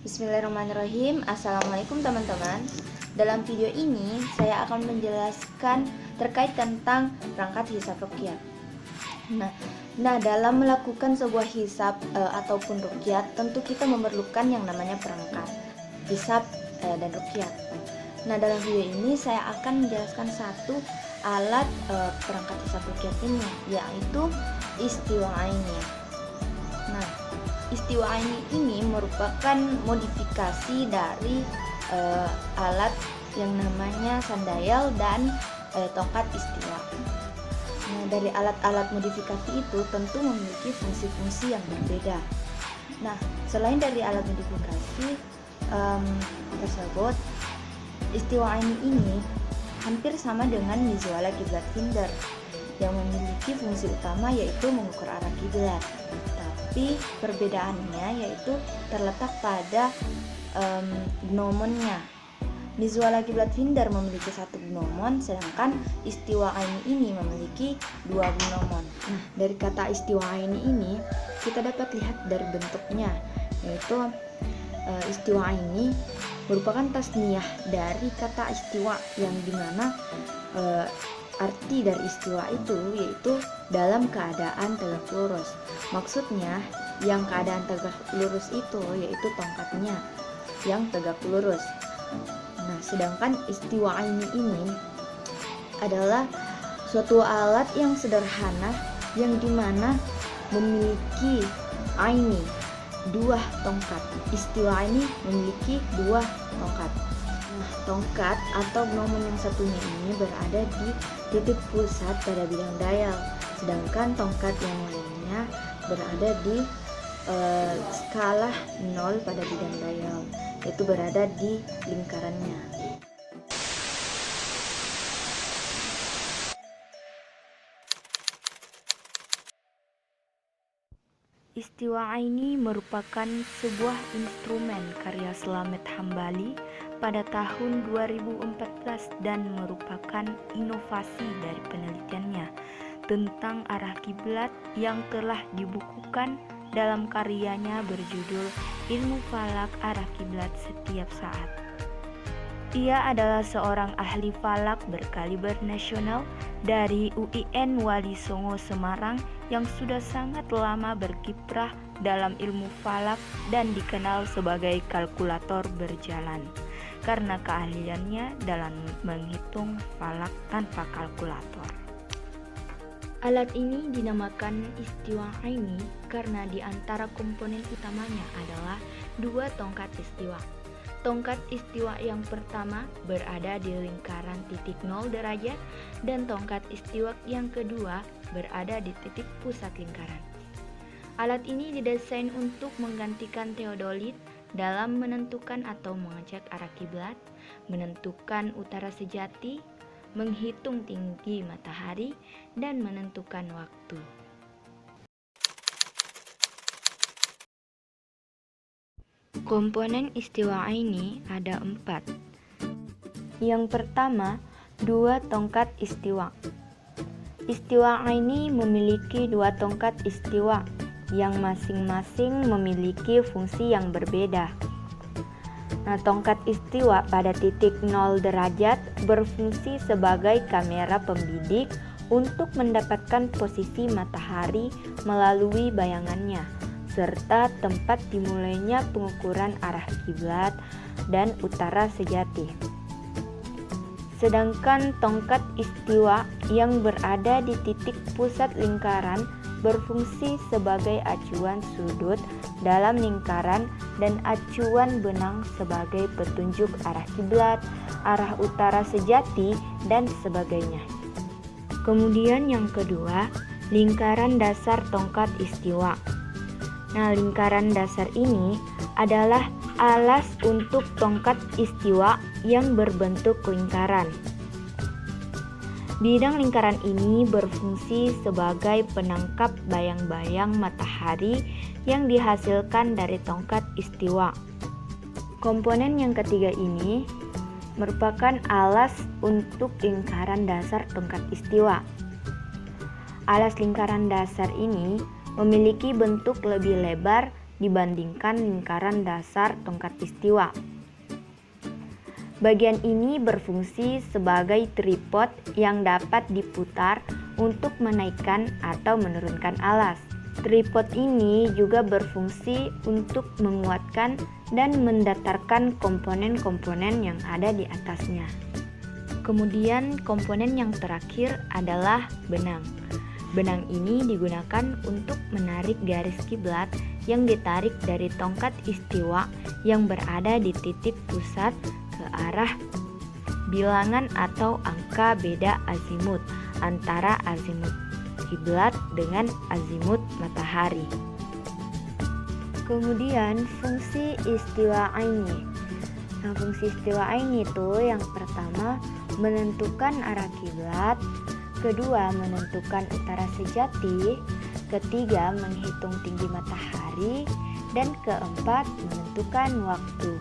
Bismillahirrahmanirrahim. Assalamualaikum teman-teman. Dalam video ini saya akan menjelaskan terkait tentang perangkat hisab ruqyah. Nah, dalam melakukan sebuah hisab ataupun ruqyah, tentu kita memerlukan yang namanya perangkat hisab dan ruqyah. Nah, dalam video ini saya akan menjelaskan satu alat perangkat hisab ruqyah ini, yaitu istiwa'aini. Nah, istiwa'aini ini merupakan modifikasi dari alat yang namanya sundial dan tongkat istiwa. Nah, dari alat-alat modifikasi itu tentu memiliki fungsi-fungsi yang berbeda. Nah, selain dari alat modifikasi tersebut, istiwa'aini ini hampir sama dengan mizuala kiblat finder yang memiliki fungsi utama yaitu mengukur arah kiblat. Tapi perbedaannya yaitu terletak pada gnomonnya. Mizuala kiblat finder memiliki satu gnomon, sedangkan istiwa'aini ini memiliki dua gnomon. Nah, dari kata istiwa'aini ini kita dapat lihat dari bentuknya, yaitu istiwa'aini merupakan tasniyah dari kata istiwa, yang dimana arti dari istiwa itu yaitu dalam keadaan tegak lurus. Maksudnya yang keadaan tegak lurus itu yaitu tongkatnya yang tegak lurus. Nah, sedangkan istiwa'aini ini adalah suatu alat yang sederhana yang dimana memiliki aini, dua tongkat. Istiwa'aini memiliki dua tongkat. Nah, tongkat atau gnomon yang satunya ini berada di titik pusat pada bidang dial, sedangkan tongkat yang lainnya berada di skala 0 pada bidang dial, yaitu berada di lingkarannya. Istiwa'aini merupakan sebuah instrumen karya Slamet Hambali pada tahun 2014 dan merupakan inovasi dari penelitiannya tentang arah kiblat yang telah dibukukan dalam karyanya berjudul Ilmu Falak Arah Kiblat Setiap Saat. Ia adalah seorang ahli falak berkaliber nasional dari UIN Wali Songo Semarang yang sudah sangat lama berkiprah dalam ilmu falak dan dikenal sebagai kalkulator berjalan karena keahliannya dalam menghitung falak tanpa kalkulator. Alat ini dinamakan istiwa'aini karena di antara komponen utamanya adalah dua tongkat istiwa. Tongkat istiwa yang pertama berada di lingkaran titik 0 derajat dan tongkat istiwa yang kedua berada di titik pusat lingkaran. Alat ini didesain untuk menggantikan teodolit dalam menentukan atau mengecek arah kiblat, menentukan utara sejati, menghitung tinggi matahari, dan menentukan waktu. Komponen istiwa'aini ada 4. Yang pertama, dua tongkat istiwa. Istiwa'aini memiliki dua tongkat istiwa yang masing-masing memiliki fungsi yang berbeda. Nah, tongkat istiwa pada titik 0 derajat berfungsi sebagai kamera pembidik untuk mendapatkan posisi matahari melalui bayangannya, serta tempat dimulainya pengukuran arah kiblat dan utara sejati. Sedangkan tongkat istiwa yang berada di titik pusat lingkaran berfungsi sebagai acuan sudut dalam lingkaran dan acuan benang sebagai petunjuk arah kiblat, arah utara sejati, dan sebagainya. Kemudian yang kedua, lingkaran dasar tongkat istiwa. Nah, lingkaran dasar ini adalah alas untuk tongkat istiwa yang berbentuk lingkaran. Bidang lingkaran ini berfungsi sebagai penangkap bayang-bayang matahari yang dihasilkan dari tongkat istiwa. Komponen yang ketiga ini merupakan alas untuk lingkaran dasar tongkat istiwa. Alas lingkaran dasar ini memiliki bentuk lebih lebar dibandingkan lingkaran dasar tongkat istiwa. Bagian ini berfungsi sebagai tripod yang dapat diputar untuk menaikkan atau menurunkan alas. Tripod ini juga berfungsi untuk menguatkan dan mendatarkan komponen-komponen yang ada di atasnya. Kemudian komponen yang terakhir adalah benang. Benang ini digunakan untuk menarik garis kiblat yang ditarik dari tongkat istiwa yang berada di titik pusat ke arah bilangan atau angka beda azimut antara azimut kiblat dengan azimut matahari. Kemudian fungsi istiwa aini. Nah, fungsi istiwa aini itu yang pertama menentukan arah kiblat, kedua menentukan utara sejati, ketiga menghitung tinggi matahari, dan keempat menentukan waktu.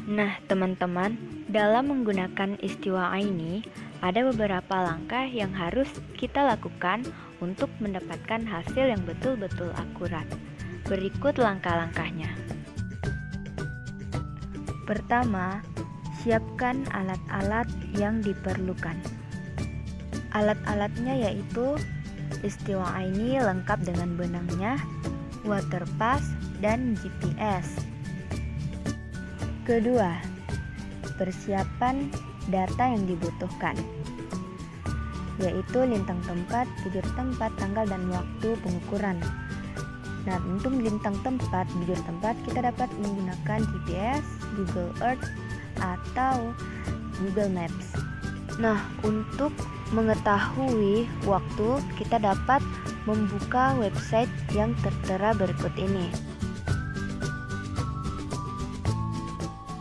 Nah, teman-teman, dalam menggunakan istiwa aini, ada beberapa langkah yang harus kita lakukan untuk mendapatkan hasil yang betul-betul akurat. Berikut langkah-langkahnya. Pertama, siapkan alat-alat yang diperlukan. Alat-alatnya yaitu istiwa aini lengkap dengan benangnya, waterpass, dan GPS. Kedua, persiapan data yang dibutuhkan, yaitu lintang tempat, bujur tempat, tanggal, dan waktu pengukuran. Nah, untuk lintang tempat, bujur tempat, kita dapat menggunakan GPS, Google Earth, atau Google Maps. Nah, untuk mengetahui waktu, kita dapat membuka website yang tertera berikut ini.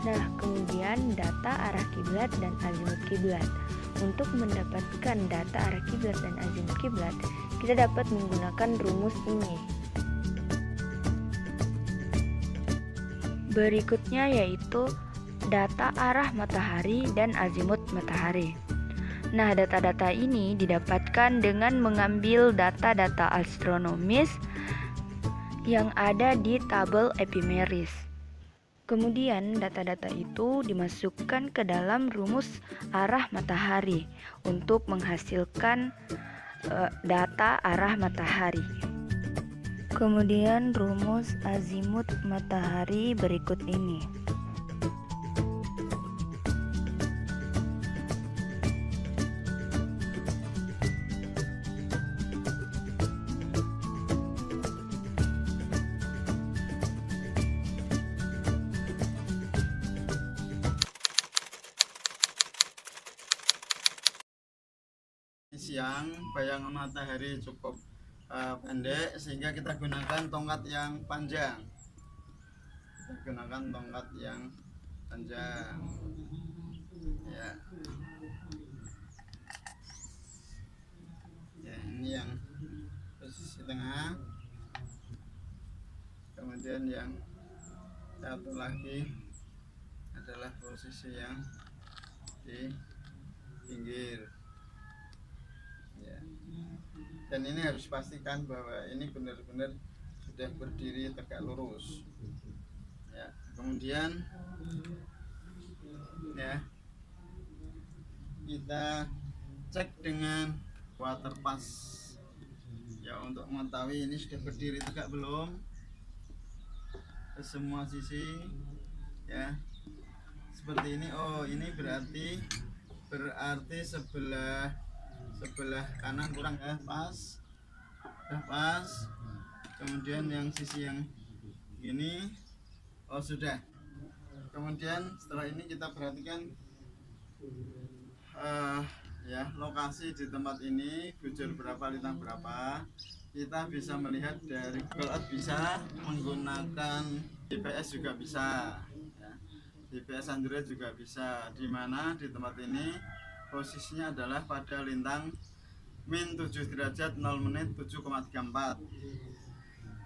Nah, kemudian data arah kiblat dan azimut kiblat. Untuk mendapatkan data arah kiblat dan azimut kiblat, kita dapat menggunakan rumus ini. Berikutnya yaitu data arah matahari dan azimut matahari. Nah, data-data ini didapatkan dengan mengambil data-data astronomis yang ada di tabel epimeris. Kemudian data-data itu dimasukkan ke dalam rumus arah matahari untuk menghasilkan data arah matahari. Kemudian rumus azimut matahari berikut ini. Siang bayangan matahari cukup pendek sehingga kita gunakan tongkat yang panjang. Ya. Ya, ini yang posisi tengah. Kemudian yang satu lagi adalah posisi yang di pinggir. Ya. Dan ini harus pastikan bahwa ini benar-benar sudah berdiri tegak lurus. Ya. Kemudian ya kita cek dengan waterpass ya untuk mengetahui ini sudah berdiri tegak belum ke semua sisi ya seperti ini. Oh, ini berarti sebelah kanan kurang ya, pas. Kemudian yang sisi yang ini oh sudah. Kemudian setelah ini kita perhatikan ya lokasi di tempat ini, bujur berapa, lintang berapa. Kita bisa melihat dari Google Earth, bisa menggunakan GPS juga bisa ya. GPS Android juga bisa, dimana di tempat ini posisinya adalah pada lintang min 7 derajat 0 menit 7,34.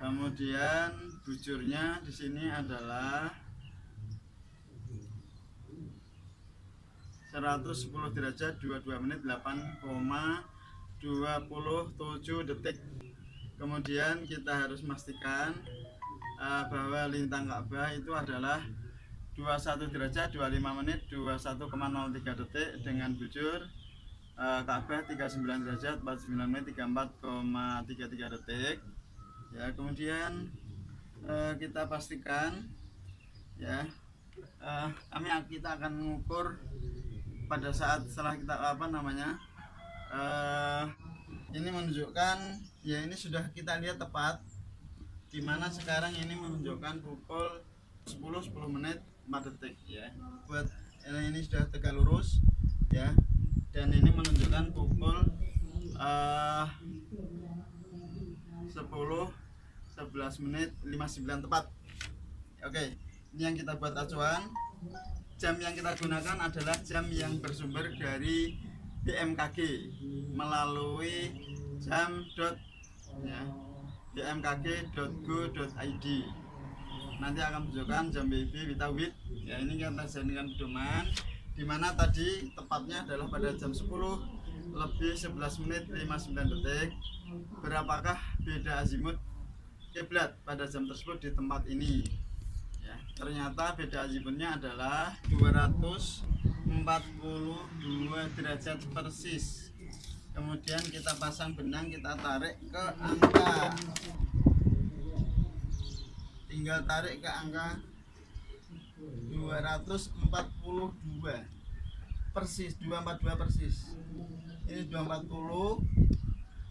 Kemudian bujurnya di sini adalah 110 derajat 22 menit 8,23. 27 detik. Kemudian kita harus memastikan bahwa lintang Ka'bah itu adalah 21 derajat 25 menit 21,03 detik dengan bujur Ka'bah 39 derajat 49 menit 34,33 detik. Ya, kemudian kita pastikan ya, kita akan mengukur pada saat setelah kita ini menunjukkan ya, ini sudah kita lihat tepat dimana sekarang ini menunjukkan pukul 10 menit 4 detik ya. Buat ini sudah tegak lurus ya, dan ini menunjukkan pukul 11 menit 59 tepat. Oke, ini yang kita buat acuan. Jam yang kita gunakan adalah jam yang bersumber dari BMKG melalui bmkg.go.id. Nanti akan menunjukkan jam BIB Witawit. Ya, ini kita jadikan pedoman, dimana tadi tepatnya adalah pada jam 10 lebih 11 menit 59 detik. Berapakah beda azimut kiblat pada jam tersebut di tempat ini? Ya, ternyata beda azimutnya adalah 242 derajat persis. Kemudian kita pasang benang, kita tarik ke angka, tinggal tarik ke angka 242 persis, 242 persis. Ini 240,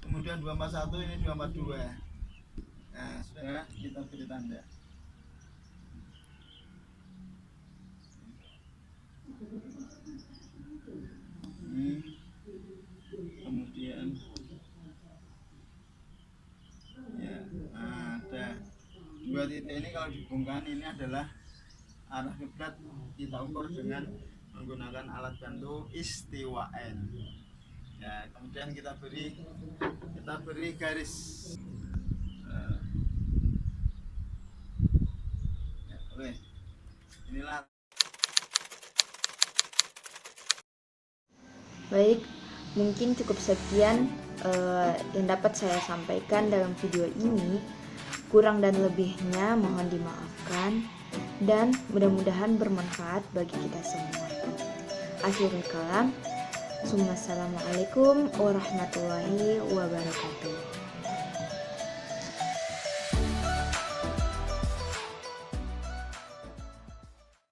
kemudian 241, ini 242. Nah, sudah kita beri tanda. Kemudian ya, ada dua titik ini, kalau dihubungkan ini adalah arah kiblat. Kita ukur dengan menggunakan alat bantu istiwaan. Ya, kemudian kita beri garis. Ya, oke. Inilah. Baik, mungkin cukup sekian yang dapat saya sampaikan dalam video ini. Kurang dan lebihnya mohon dimaafkan, dan mudah-mudahan bermanfaat bagi kita semua. Akhirul kalam, assalamualaikum warahmatullahi wabarakatuh.